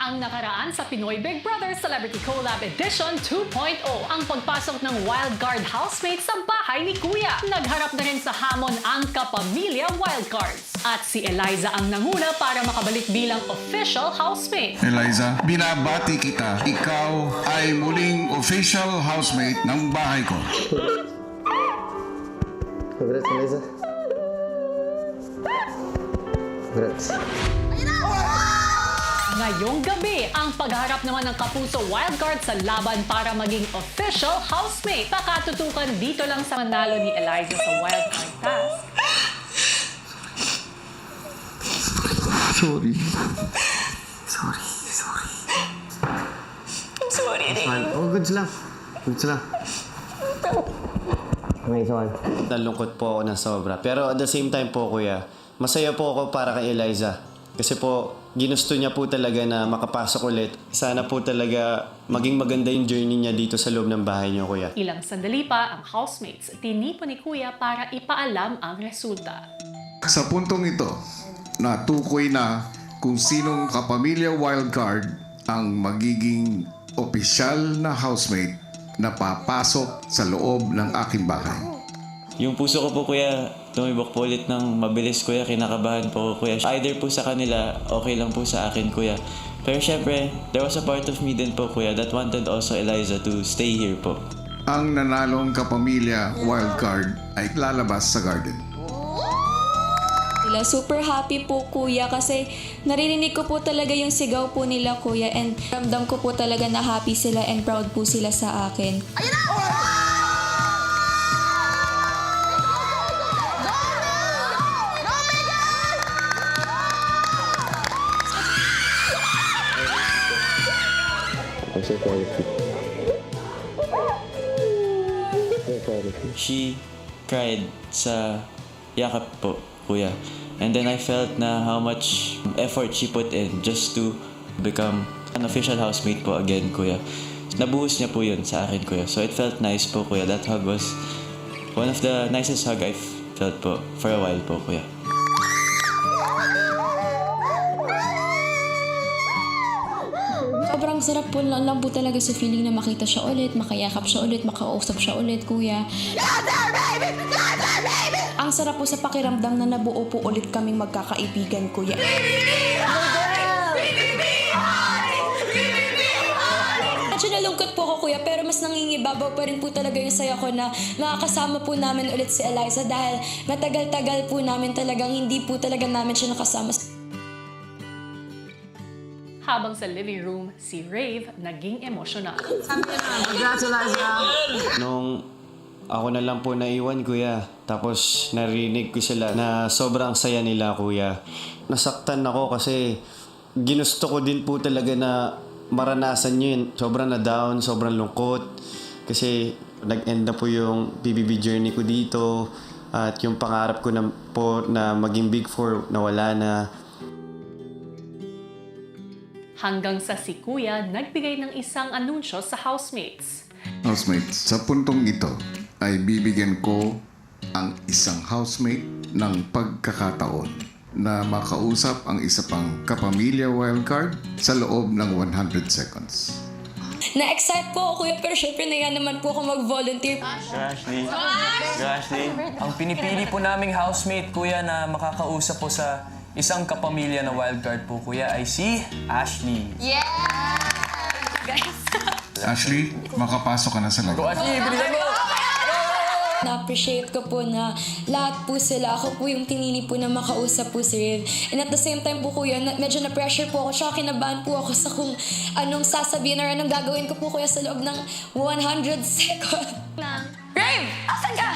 ang nakaraan sa Pinoy Big Brother Celebrity Collab Edition 2.0, ang pagpasok ng wildcard housemate sa bahay ni Kuya. Nagharap na rin sa hamon ang kapamilya wildcards. At si Eliza ang nanguna para makabalik bilang official housemate. Eliza, binabati kita. Ikaw ay muling official housemate ng bahay ko. Congrats, Eliza. Congrats. Ngayong gabi, ang pagharap naman ng Kapuso Wildcard sa laban para maging official housemate. Pakatutukan dito lang sa manalo ni Eliza sa wildcard task. Sorry. I'm sorry, Ray. Oh, goods lang. Goods lang. Okay, so Nalungkot po ako ng sobra. Pero at the same time po, kuya, masaya po ako para kay Eliza. Kasi po, ginusto niya po talaga na makapasok ulit. Sana po talaga maging maganda yung journey niya dito sa loob ng bahay niyo, kuya. Ilang sandali pa, ang housemates tinipon ni Kuya para ipaalam ang resulta. Sa puntong ito, natukoy na kung sinong kapamilya wildcard ang magiging opisyal na housemate na papasok sa loob ng aking bahay. Yung puso ko po, kuya, tumibok po ulit ng mabilis, kuya. Kinakabahan po, kuya. Either po sa kanila, okay lang po sa akin, kuya. Pero syempre, there was a part of me din po, kuya, that wanted also Eliza to stay here po. Ang nanalong kapamilya wildcard ay lalabas sa garden. Super happy po, kuya, kasi naririnig ko po talaga yung sigaw po nila, kuya, and ramdam ko po talaga na happy sila and proud po sila sa akin. I'm so proud of you. So proud of you. She cried sa yakap po, kuya. And then I felt na how much effort she put in just to become an official housemate po again, kuya. Nabuhos niya po yun sa akin, kuya. So it felt nice po, kuya. That hug was one of the nicest hug I've felt po for a while po, kuya. Sobrang sarap po lang po talaga sa feeling na makita siya ulit, makayakap siya ulit, makausap siya ulit, kuya. Ang sarap po sa pakiramdam na nabuo po ulit kaming magkakaibigan, kuya. Medyo nalungkot po ako, kuya, pero mas nangingibabaw pa rin po talaga yung saya ko na makakasama po namin ulit si Eliza dahil matagal-tagal po namin talagang hindi po talaga namin siya nakasama. Habang sa living room, si Rave naging emosyonal. Nung ako na lang po naiwan, kuya. Tapos narinig ko sila na sobrang saya nila, kuya. Nasaktan ako kasi ginusto ko din po talaga na maranasan nyo yun. Sobrang na down, sobrang lungkot. Kasi nag-end na po yung PBB journey ko dito. At yung pangarap ko na maging Big Four na wala na. Hanggang sa si Kuya nagbigay ng isang anunsyo sa housemates. Housemates, sa puntong ito ay bibigyan ko ang isang housemate ng pagkakataon na makausap ang isa pang kapamilya wildcard sa loob ng 100 seconds. Na-excite po ako, kuya, pero syempre na naman po ako mag-volunteer. Ashley. Ang pinipili po naming housemate, kuya, na makakausap po sa isang kapamilya na wildcard po, kuya, ay si Ashley. Ashley, makapasok ka na sa loob. Ashley, bilisan mo! Na-appreciate ko po na lahat po sila. Ako po yung pinili po na makausap po si Riv. And at the same time po, kuya, medyo na-pressure po ako. Tsaka kinabahan po ako sa kung anong sasabihin or anong gagawin ko po, kuya, sa loob ng 100 seconds. Riv! Asan ka?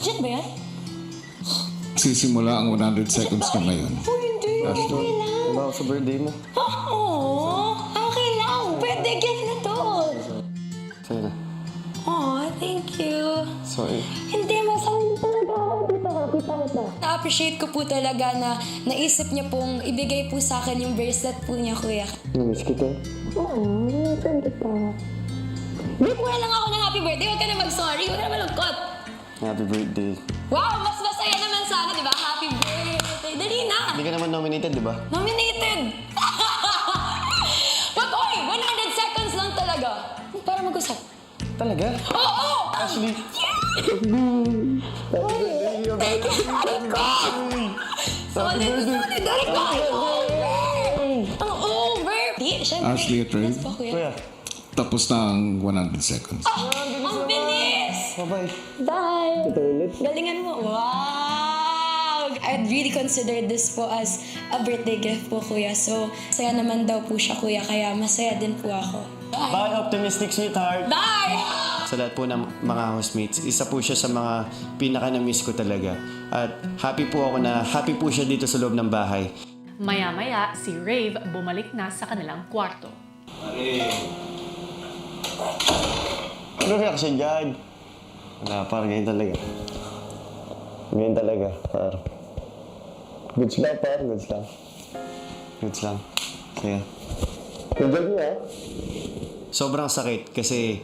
Diyan ba yan? Sisimula ang 100 seconds na ngayon. Oh, hindi. Okay lang. Ano sa birthday mo? Oo. Okay lang. Pwede, get na to. Sa'yo na. Oh, thank you. Sorry. Hindi, masama talaga ako. Kita mo. Na-appreciate ko po talaga na naisip niya pong ibigay po sa akin yung bracelet po niya, kuya. Namiss kita. Oo, nasan kita. Big mo na lang ako ng happy birthday. Huwag ka na mag-sorry. Huwag ka na malungkot. Happy birthday. Wow, mas masaya naman sana, di ba? Happy birthday. Dali na. Hindi ka naman nominated, di ba? Nominated. para mag-usap. Talaga? Oo! Ashley. Solid! Derek ko! Ang over! Di, syempre. Ashley at Ray, Yes po, kuya. Kuya. tapos na ang 100 seconds. Ang bilis! Bye-bye. Bye! Ito ulit. Galingan mo. Wow! I'd really consider this po as a birthday gift po, kuya. So, saya naman daw po siya, kuya. Kaya masaya din po ako. Bye, optimistic sweetheart. Bye! Sa lahat po ng mga housemates, isa po siya sa mga pinaka-na-miss ko talaga. At happy po ako na happy po siya dito sa loob ng bahay. Maya-maya, si Rave bumalik na sa kanilang kwarto. Ano reaction dyan? Wala, par. Ganyan talaga. Ganyan talaga, par. Goods lang, par. Goods lang. Goods lang. Sige. Good job mo, ah. Sobrang sakit kasi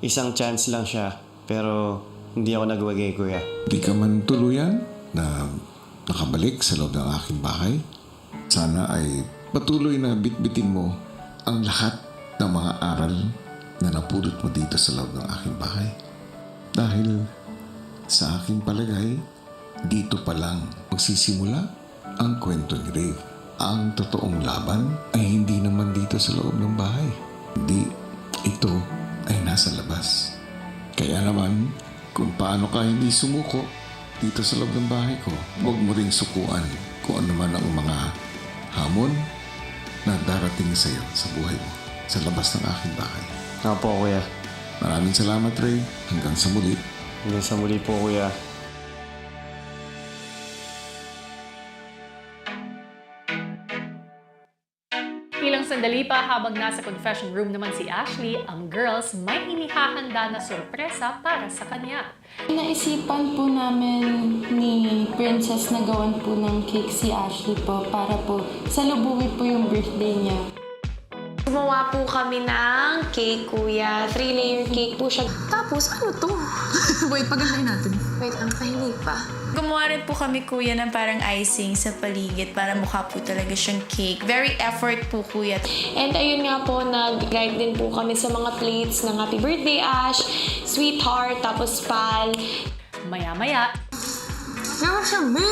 isang chance lang siya. Pero hindi ako nagwagay, kuya. Di ka man tuluyan na nakabalik sa loob ng aking bahay. Sana ay patuloy na bitbitin mo ang lahat ng mga aral na napulot mo dito sa loob ng aking bahay. Dahil sa aking palagay, dito pa lang magsisimula ang kwento ni Ray. Ang totoong laban ay hindi naman dito sa loob ng bahay. Hindi, ito ay nasa labas. Kaya naman, kung paano ka hindi sumuko dito sa loob ng bahay ko, huwag mo ring sukuan kung ano man ang mga hamon na darating sa iyo sa buhay mo sa labas ng aking bahay. Opo, kuya. Maraming salamat, Ray. Hanggang sa muli. Hanggang sa muli po, kuya. Ilang sandali pa habang nasa confession room naman si Ashley, ang girls may inihahanda na sorpresa para sa kanya. Naisipan po namin ni Princess na gawan po ng cake si Ashley po para po salubungin po yung birthday niya. Gumawa po kami ng cake, kuya. 3-layer cake po siya. Tapos, ano to? Wait, pagandahin natin. Wait, ang tahimik pa. Gumawa rin po kami, kuya, ng parang icing sa paligid para mukha po talaga siyang cake. Very effort po, kuya. And ayun nga po, nag-guide din po kami sa mga plates ng Happy Birthday, Ash, Sweetheart, tapos Pal. Maya-maya, Gawa siya, me!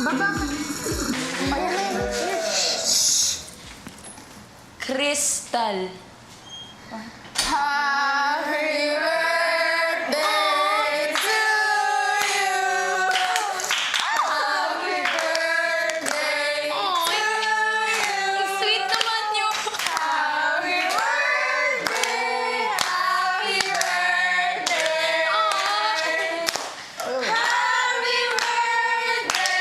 Baba! Crystal. Happy birthday to you! Happy birthday to you! Sweet naman yun. Happy birthday! Happy birthday! Happy birthday!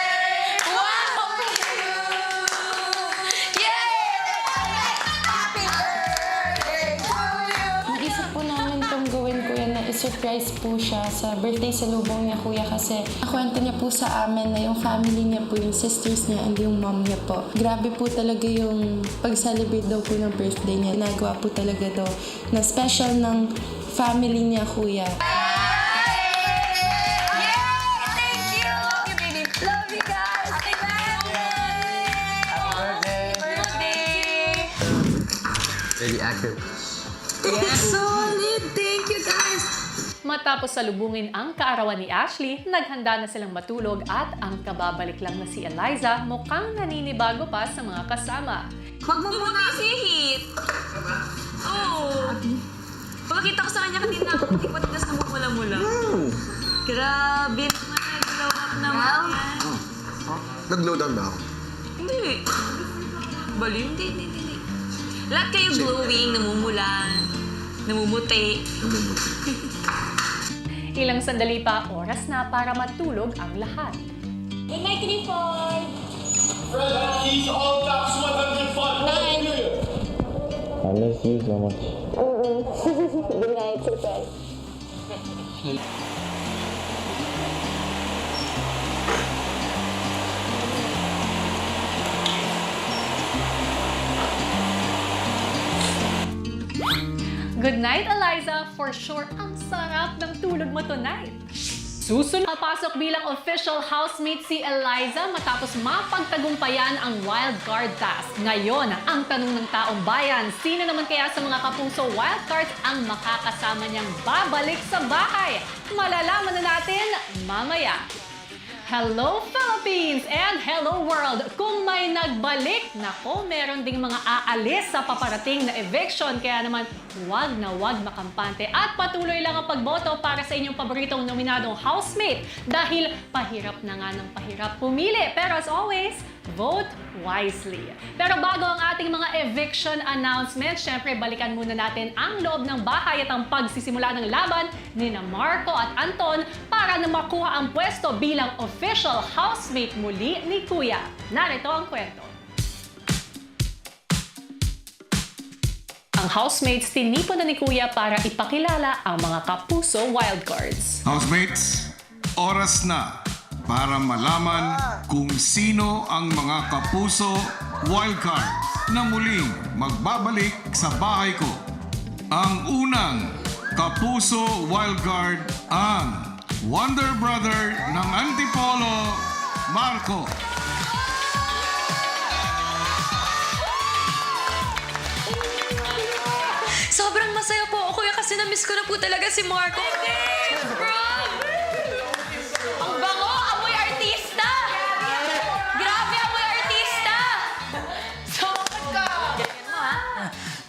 Wow! Happy birthday to you! Naisip po namin itong gawin, kuya, na i-surprise po siya sa birthday sa lubong niya, kuya, kasi nakwento niya po sa amin na yung family niya po, yung sisters niya and yung mom niya po. Grabe po talaga yung pag-celebrate daw po ng birthday niya. Nagawa po talaga daw na special ng family niya, kuya. Thank you! Love you, baby. Love you guys! Happy birthday! Very accurate. Solid! Thank you, guys! matapos salubungin ang kaarawan ni Ashley, naghanda na silang matulog at ang kababalik lang na si Eliza mukhang naninibago pa sa mga kasama. Huwag mo muna isihit! Oo! Pagkakita ko sa kanya kanina, hindi ko tinas na mula-mula. Grabe naman, nag-glow up naman yan. Nag-glow down ba ako? Hindi. Baliw? Hindi. Lahat kayo glowing, namumulan, namumuti. Ilang sandali pa, oras na para matulog ang lahat. Good night, Clifford! He's all caps 105. I miss you so much. Good night, surprise. Good night, Eliza! For sure, ang sarap ng tulog mo tonight! Susunod, papasok bilang official housemate si Eliza matapos mapagtagumpayan ang wildcard task. Ngayon, ang tanong ng taong bayan, sino naman kaya sa mga kapuso wildcards ang makakasama niyang babalik sa bahay? Malalaman na natin mamaya. Hello Philippines and hello world! Kung may nagbalik, nako, meron ding mga aalis sa paparating na eviction. Kaya naman, wag na wag makampante at patuloy lang ang pagboto para sa inyong paboritong nominadong housemate dahil pahirap na nga ng pahirap pumili. Pero as always, vote wisely. Pero bago ang ating mga eviction announcement, syempre balikan muna natin ang loob ng bahay at ang pagsisimula ng laban ni Marco at Anton para na makuha ang pwesto bilang official housemate muli ni Kuya. Narito ang kwento. Ang housemates tinipo na ni Kuya para ipakilala ang mga kapuso wildcards. Housemates, oras na para malaman kung sino ang mga kapuso wildcard na muling magbabalik sa bahay ko. Ang unang kapuso wildcard ang Wonder Brother ng Antipolo, Marco. Sobrang masaya po ako kuya kasi na-miss ko na po talaga si Marco. Ang bango! Amoy artista! Grabe, amoy artista!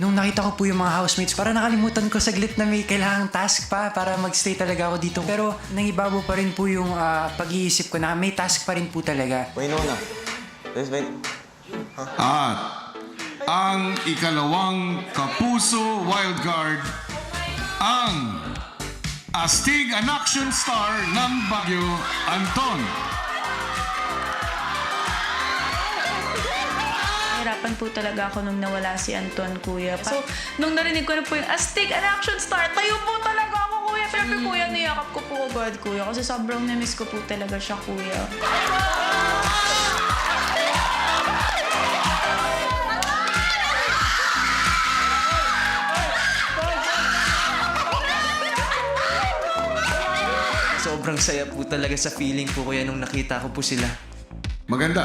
Nung nakita ko po yung mga housemates, para nakalimutan ko saglit na may kailangang task pa para magstay talaga ako dito. Pero nangibabaw pa rin po yung pag-iisip ko na may task pa rin po talaga. Wait, no na. Let's wait. At ang ikalawang kapuso wildcard ang astig an action star ng Baguio, Anton. Nahirapan po talaga ako nung nawala si Anton, kuya. So, nung narinig ko na po yung astig an action star, tayo po talaga ako, kuya. Siyempre, kuya, niyakap ko po agad, kuya. Kasi sobrang na-miss ko po talaga siya, kuya. Sobrang saya po talaga sa feeling po kuya nung nakita ko po sila. Maganda.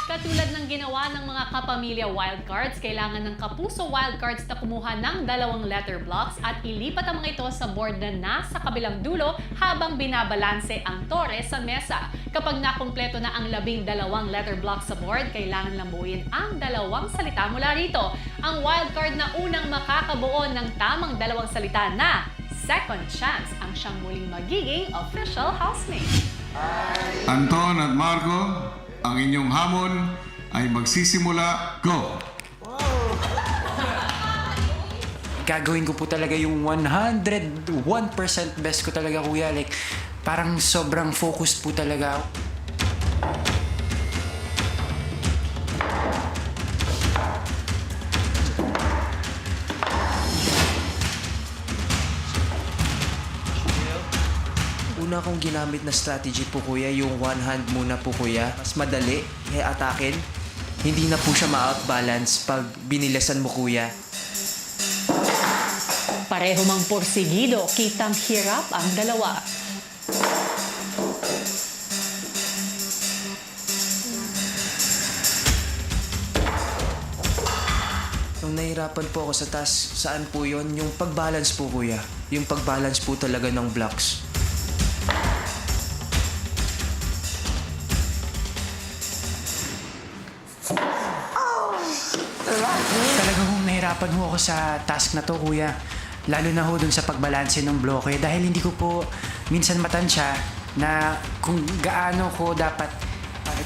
Katulad ng ginawa ng mga kapamilya wildcards, kailangan ng kapuso wildcards na kumuha ng 2 letter blocks at ilipat ang mga ito sa board na nasa kabilang dulo habang binabalanse ang tore sa mesa. Kapag nakumpleto na ang 12 letter block sa board, kailangan lambuin ang 2 salita mula rito. Ang wildcard na unang makakabuo ng tamang 2 salita na second chance ang siyang muling magiging official housemate. Anton at Marco, ang inyong hamon ay magsisimula. Go! Gagawin ko po talaga yung 101% best ko talaga kuya. Like, parang sobrang focused po talaga ako. Una kong ginamit na strategy po kuya, yung one hand muna po kuya. Mas madali, atakin. Hindi na po siya ma-outbalance pag binilasan mo kuya. Pareho mang porsigido, kitang hirap ang dalawa. Nung nahirapan po ako sa task, saan po yon? Yung pag-balance po kuya. Yung pag-balance po talaga ng blocks. Talagang nahirapan ho ako sa task na to kuya. Lalo na ho dun sa pagbalanse ng bloke dahil hindi ko po minsan matansya na kung gaano ko dapat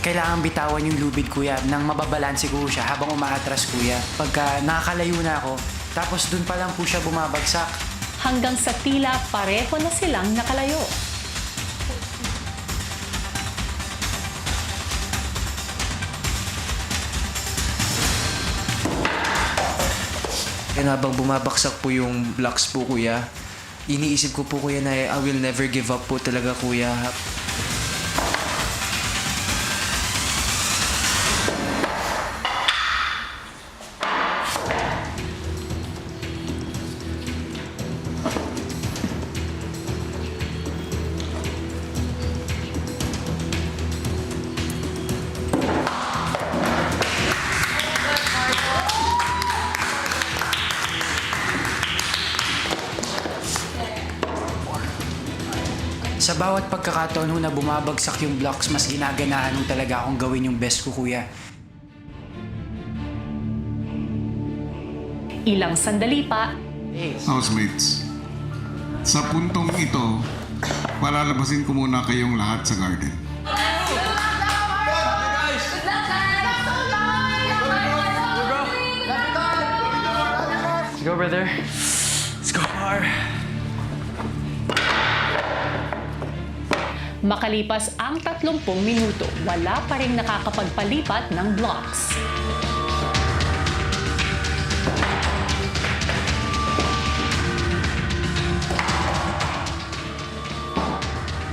kailangan bitawan yung lubid kuya nang mababalanse ko siya habang umaatras kuya. Pagka nakakalayo na ako, tapos dun pa lang po siya bumabagsak. Hanggang sa tila pareho na silang nakalayo. And habang bumabaksak po yung blocks po kuya, iniisip ko po kuya na I will never give up po talaga kuya. Sa bawat pagkakataon ho na bumabagsak yung blocks, mas ginaganahan ho talaga akong gawin yung best ko, kuya. Ilang sandali pa, Housemates, sa puntong ito, palalabasin ko muna kayong lahat sa garden. Let's go, brother. Let's go, Mar. makalipas ang 30 minuto, wala pa rin nakakapagpalipat ng blocks.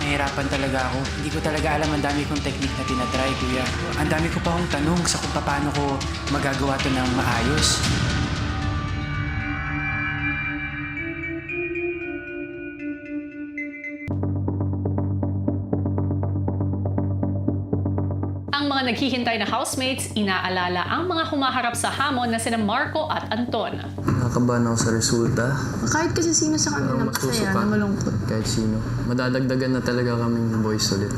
Nahihirapan talaga ako. Hindi ko talaga alam, ang dami kong technique na tinatry, kuya. Ang dami ko pa akong tanong sa kung paano ko magagawa to ng maayos. Ang mga naghihintay na housemates, inaalala ang mga humaharap sa hamon na sina Marco at Anton. Nakakabahan ako sa resulta. Kahit kasi sino sa kanila masaya na malungkot. Kahit sino. Madadagdagan na talaga kaming boys ulit.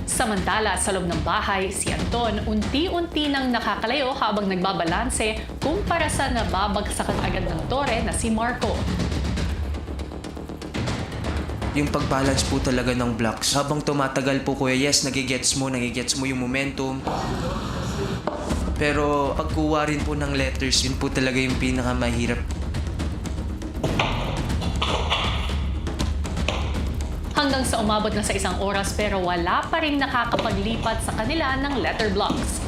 Samantala, sa loob ng bahay, si Anton unti-unti nang nakakalayo habang nagbabalanse kumpara sa nababagsakan agad ng tore na si Marco. Yung pag-balance po talaga ng blocks. Habang tumatagal po, kuya, yes, nagigets mo yung momentum. Pero pagkuha rin po ng letters, yun po talaga yung pinakamahirap. Hanggang sa umabot na sa 1 oras pero wala pa rin nakakapaglipat sa kanila ng letter blocks.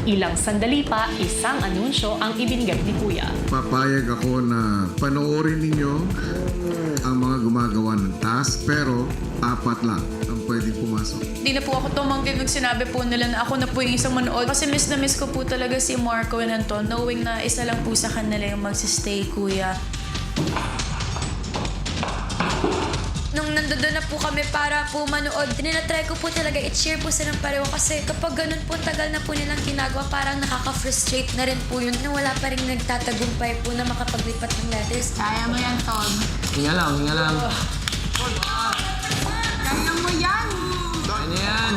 Ilang sandali pa, isang anunsyo ang ibinigay ni Kuya. Papayag ako na panoorin ninyo ang mga gumagawa ng task, pero 4 lang ang pwedeng pumasok. Hindi na po ako tumanggi nung sinabi po nila na ako na po yung isang manood. Kasi miss na miss ko po talaga si Marco and Anton, knowing na isa lang po sa kanila yung magsistay, kuya. Nung nandoon na po kami para po manood, tinatry ko po talaga i-cheer po silang pareho kasi kapag ganun po tagal na po nilang ginagawa, parang nakaka-frustrate na rin po yun na wala pa rin nagtatagumpay po na makapaglipat ng letters. Kaya mo yan, Tom. Hinga lang, hinga lang. Kaya mo yan! Ano yan?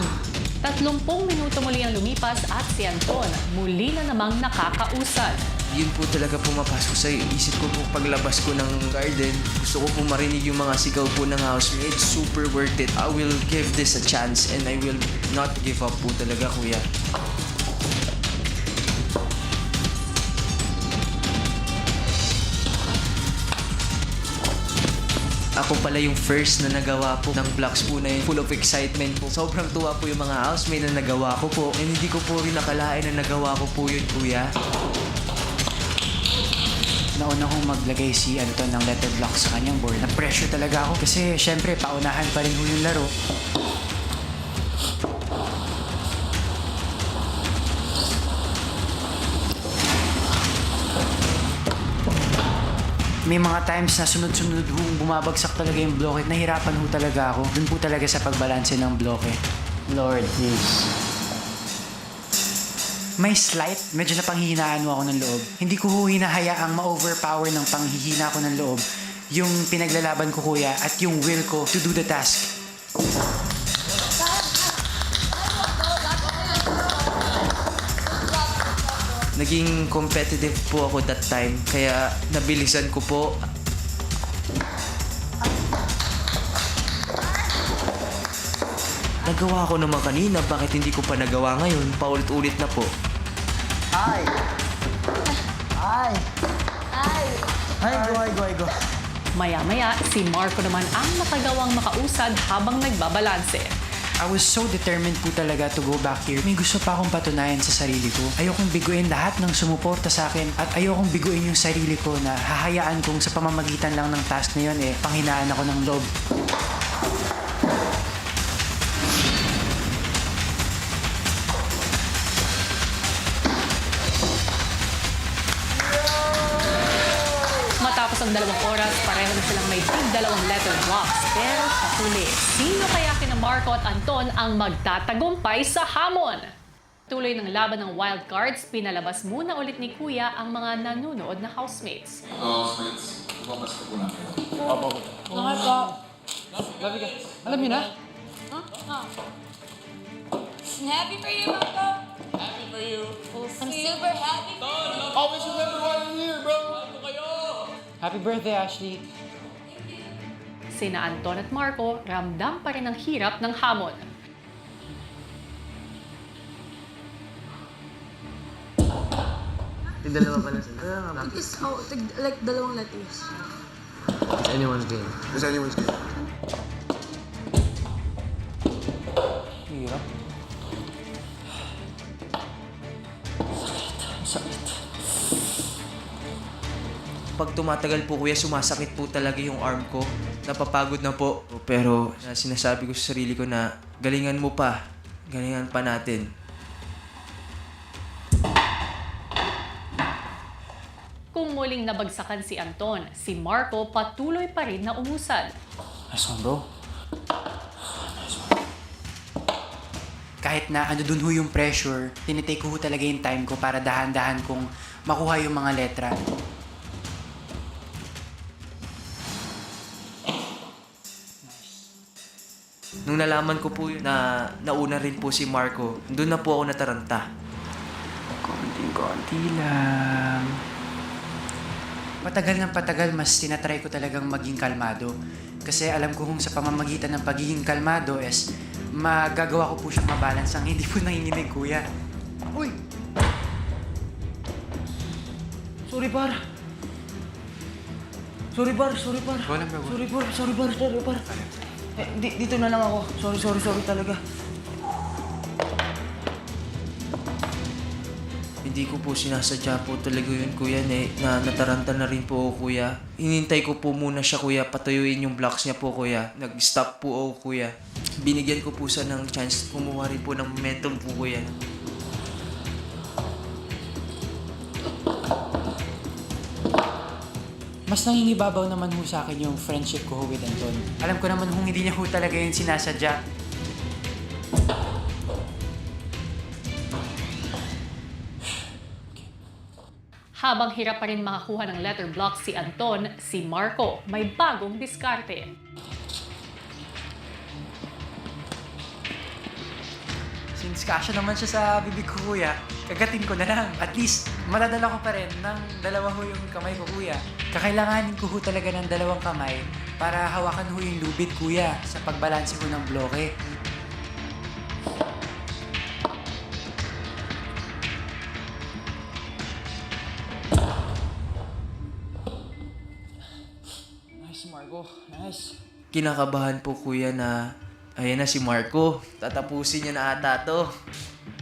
30 minuto muli ang lumipas at si Anton muli na namang nakakausad. Yun po talaga pumapasok sa isip ko po paglabas ko ng garden. Gusto ko po marinig yung mga sigaw po ng housemates. Super worth it. I will give this a chance and I will not give up po talaga, kuya. Ako pala yung first na nagawa po ng blocks po na yun. Full of excitement po. Sobrang tuwa po yung mga housemate na nagawa ko po. And hindi ko po rin nakalain na nagawa ko po yun, kuya. Nauna kong maglagay si Anton ng letter block sa kanyang board. Na-pressure talaga ako kasi syempre paunahan pa rin ho yung laro. May mga times na sunod-sunod hong bumabagsak talaga yung bloke. Nahirapan ho talaga ako. Doon po talaga sa pagbalanse ng bloke. Lord, please. May slight, medyo napanghihinaan mo ako ng loob. Hindi ko ho hinahayaang ma-overpower ng panghihina ko ng loob yung pinaglalaban ko, kuya, at yung will ko to do the task. Naging competitive po ako that time, kaya nabilisan ko po. Nagawa ko naman kanina, bakit hindi ko pa nagawa ngayon? Paulit-ulit na po. Ay! Ay! Ay! Ay, go. Maya-maya, si Marco naman ang nakagawang makausad habang nagbabalanse. I was so determined po talaga to go back here. May gusto pa akong patunayan sa sarili ko. Ayokong biguin lahat ng sumuporta sa akin at ayokong biguin yung sarili ko na hahayaan kong sa pamamagitan lang ng task na yun panghinaan ako ng loob. Matapos ang 2 oras, pareho na silang may 2 letter blocks. Pero sa huli, sino kaya kina Marco at Anton ang magtatagumpay sa hamon? Tuloy ng laban ng wild cards, pinalabas muna ulit ni Kuya ang mga nanunood na housemates. Housemates, lumabas ka po namin. Alam niyo na? Happy for you, Marco. Happy for you. I'm super happy for you. Always remember why you're here, bro. Happy birthday, Ashley. Sina Anton at Marco, ramdam pa rin ang hirap ng hamon. Yung dalawa pala sila. Is, like, dalawang lettuce. It's anyone's game. It's anyone's game. Hirap. Sakit. Pag tumatagal po kuya, sumasakit po talaga yung arm ko. Napapagod na po. Pero sinasabi ko sa sarili ko na galingan mo pa. Galingan pa natin. Kung muling nabagsakan si Anton, si Marco patuloy pa rin na umusad. Nice one, bro. Kahit na ano dun ho yung pressure, tinitake ko ho talaga yung time ko para dahan-dahan kong makuha yung mga letra. Nung nalaman ko po na nauna rin po si Marco, doon na po ako nataranta. Konting-konti lang. Patagal ng patagal, mas tinatry ko talagang maging kalmado. Kasi alam ko kung sa pamamagitan ng pagiging kalmado is magagawa ko po siyang mabalance ang hindi po nanginginig, kuya. Uy! Sorry, par. Sorry, par. Sorry, par. Dito na lang ako. Sorry talaga. Hindi ko po sinasadya po talaga yun, kuya. Na nataranta na rin po ako, kuya. Hinintay ko po muna siya, kuya. Patuyuin yung blocks niya po, kuya. Nag-stop po ako, kuya. Binigyan ko po siya ng chance. Kumuha rin po ng momentum po, kuya. Mas nangingibabaw naman ho sa akin yung friendship ko ho with Anton. Alam ko naman kung hindi niya ho talaga yung sinasadya. Habang hirap pa rin makakuha ng letter block si Anton, si Marco may bagong diskarte. Since kasya naman siya sa bibig ko, kuya, kagatin ko na lang. At least, madadala ko pa rin ng dalawa ho yung kamay ko, kuya. Kakailanganin ko ho talaga ng dalawang kamay para hawakan ho yung lubid, kuya, sa pagbalanse ho ng bloke. Nice, Marco. Nice. Kinakabahan po, kuya, na ayan na si Marco. Tatapusin niya na ata to.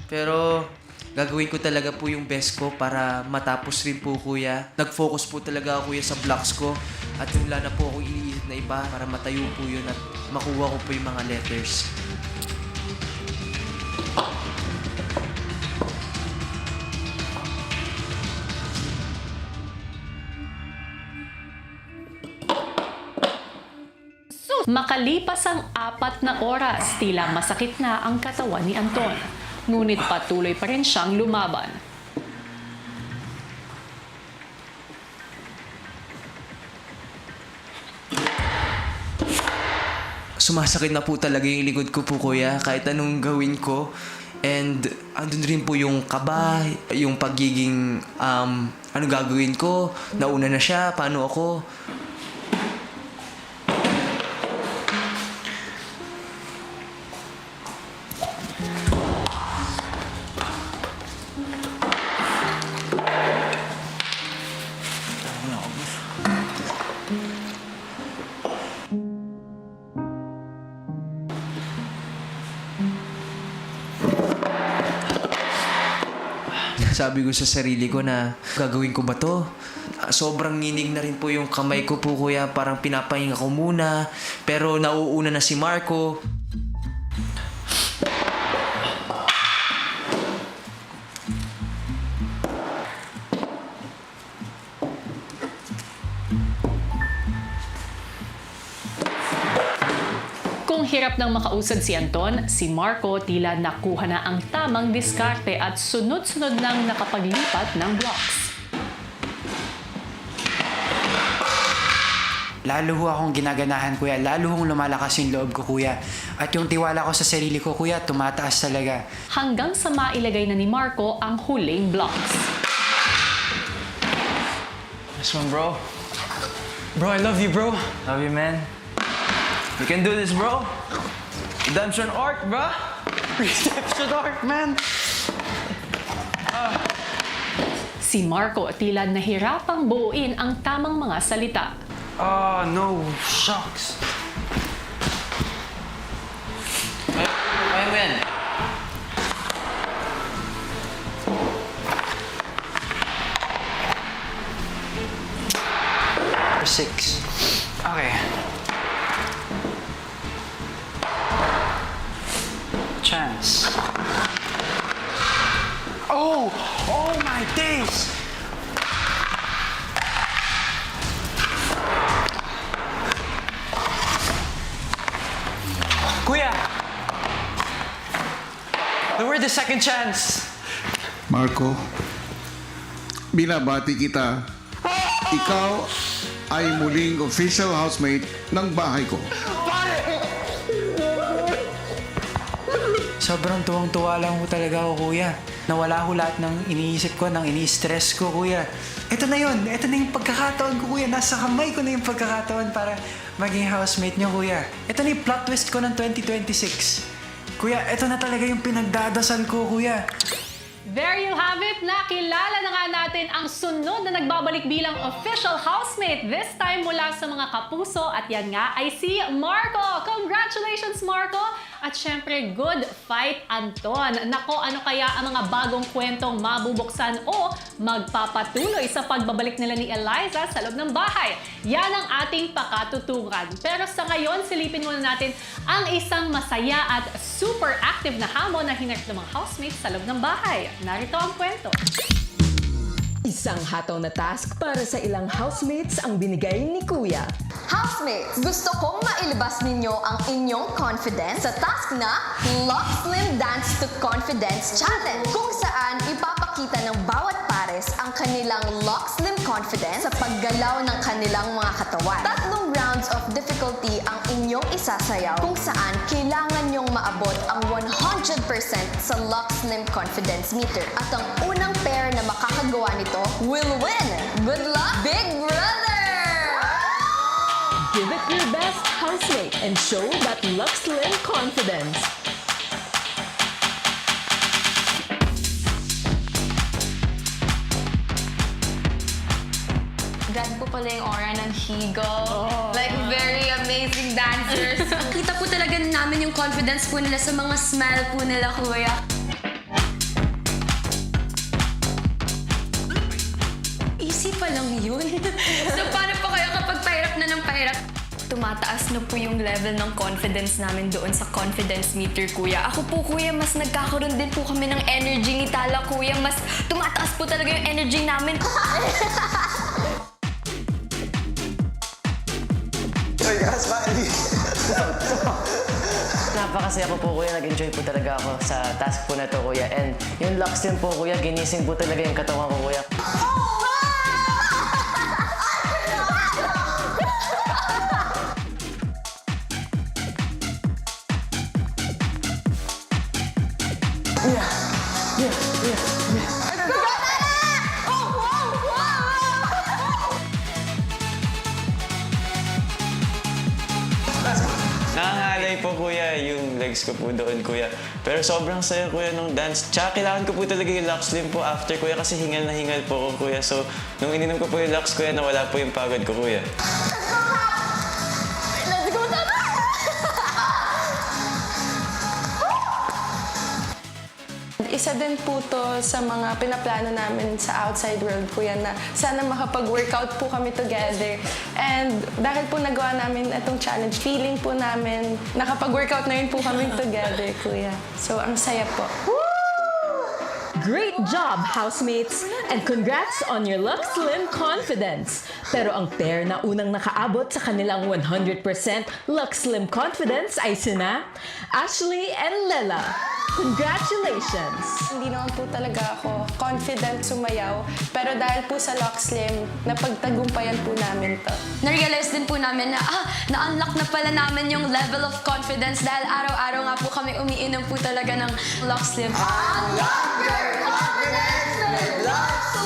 Pero gagawin ko talaga po yung best ko para matapos rin po, kuya. Nag-focus po talaga ako, kuya, sa blocks ko. At wala na po ako iniisip na iba para matayo po yun at makuha ko po yung mga letters. Makalipas ang 4 na oras, tila masakit na ang katawan ni Anton. Ngunit patuloy pa rin siyang lumaban. Sumasakit na po talaga yung likod ko po, kuya, kahit anong gawin ko. And andun rin po yung kaba, yung pagiging ano gagawin ko, nauna na siya, paano ako. Sabi ko sa sarili ko na gagawin ko ba to? Sobrang nginig na rin po yung kamay ko po, kuya. Parang pinapahinga ko muna. Pero nauuna na si Marco. Kung Habang hirap nang makausad si Anton, si Marco tila nakuha na ang tamang diskarte at sunod-sunod nang nakapaglipat ng blocks. Lalo ho akong ginaganahan, kuya. Lalo hong lumalakas yung loob ko, kuya. At yung tiwala ko sa sarili ko, kuya, tumataas talaga. Hanggang sa mailagay na ni Marco ang huling blocks. This one, bro. Bro, I love you, bro. Love you, man. You can do this, bro. Redemption arc, bro. Redemption arc, man! Si Marco tila nahirapang buuin ang tamang mga salita. Oh, no. Shucks. Kaya mo yan. For 6. Okay. Chance. Oh! Oh my days! Kuya! We're the second chance. Marco, binabati kita. Ikaw ay muling official housemate ng bahay ko. Sobrang tuwang-tuwa lang ho talaga ako, kuya. Nawala ho lahat ng iniisip ko, ng ini-stress ko, kuya. Ito na yun. Ito na yung pagkakataon ko, kuya. Nasa kamay ko na yung pagkakataon para maging housemate niyo, kuya. Ito na yung plot twist ko ng 2026. Kuya, ito na talaga yung pinagdadasal ko, kuya. There you have it! Nakilala na nga natin ang sunod na nagbabalik bilang official housemate. This time mula sa mga kapuso at yan nga ay si Marco! Congratulations, Marco! At syempre, good fight, Anton! Nako, ano kaya ang mga bagong kwentong mabubuksan o magpapatuloy sa pagbabalik nila ni Eliza sa loob ng bahay? Yan ang ating pakatutukan. Pero sa ngayon, silipin muna natin ang isang masaya at super active na hamon na hinarap ng mga housemates sa loob ng bahay. Narito ang kwento. Isang hataw na task para sa ilang housemates ang binigay ni Kuya. Housemates, gusto kong mailabas ninyo ang inyong confidence sa task na Lock Slim Dance to Confidence Challenge, kung saan ipapakita ng bawat pares ang kanilang Lock Slim Confidence sa paggalaw ng kanilang mga katawan. 3 rounds of difficulty ang inyong isasayaw, kung saan kailangan nyong maabot ang 100% sa Lock Slim Confidence Meter. At ang unang pair na makakagawa nito will win! Good luck, Big Brother! Give it your best, housemate, and show that Lock Slim confidence. Grabe po pala yung aura ng Higo. Like, very amazing dancers. Kita po talaga namin yung confidence po nila sa mga smile po nila, kuya. Easy pa lang yun. So, paano po kayo kapag pahirap na ng pahirap? Tumataas na po yung level ng confidence namin doon sa confidence meter, kuya. Ako po, kuya, mas nagkakaroon din po kami ng energy ni Tala, kuya. Mas tumataas po talaga yung energy namin. Napakasaya ko po, kuya. Nag-enjoy po talaga ako sa task po na to, kuya. And yung locks din po, kuya, ginising po talaga yung katawan ko, kuya. Nangangalay po, kuya, yung legs ko po doon, kuya. Pero sobrang saya, kuya, nung dance. Tsaka kailangan ko po talaga yung Lock Slim po after, kuya, kasi hingal na hingal po ako, kuya. So, nung ininom ko po yung Locks, kuya, nawala po yung pagod ko, kuya. Let's go, Tala! Isa din po to sa mga pinaplano namin sa outside world, kuya, na sana makapag-workout po kami together. And dahil po nagawa namin itong challenge, feeling po namin nakapag-workout na rin po kami together, kuya. So, ang saya po. Great job, housemates! And congrats on your Lux Slim Confidence! Pero ang pair na unang nakaabot sa kanilang 100% Lux Slim Confidence ay sina Ashley and Lela. Congratulations! Hindi naman po talaga ako confident sumayaw. Pero dahil po sa Lux Slim, napagtagumpayan po namin to. Na-realize din po namin na, na-unlock na pala namin yung level of confidence dahil araw-araw nga po kami umiinom po talaga ng Lux Slim. Unlock your confidence with Lux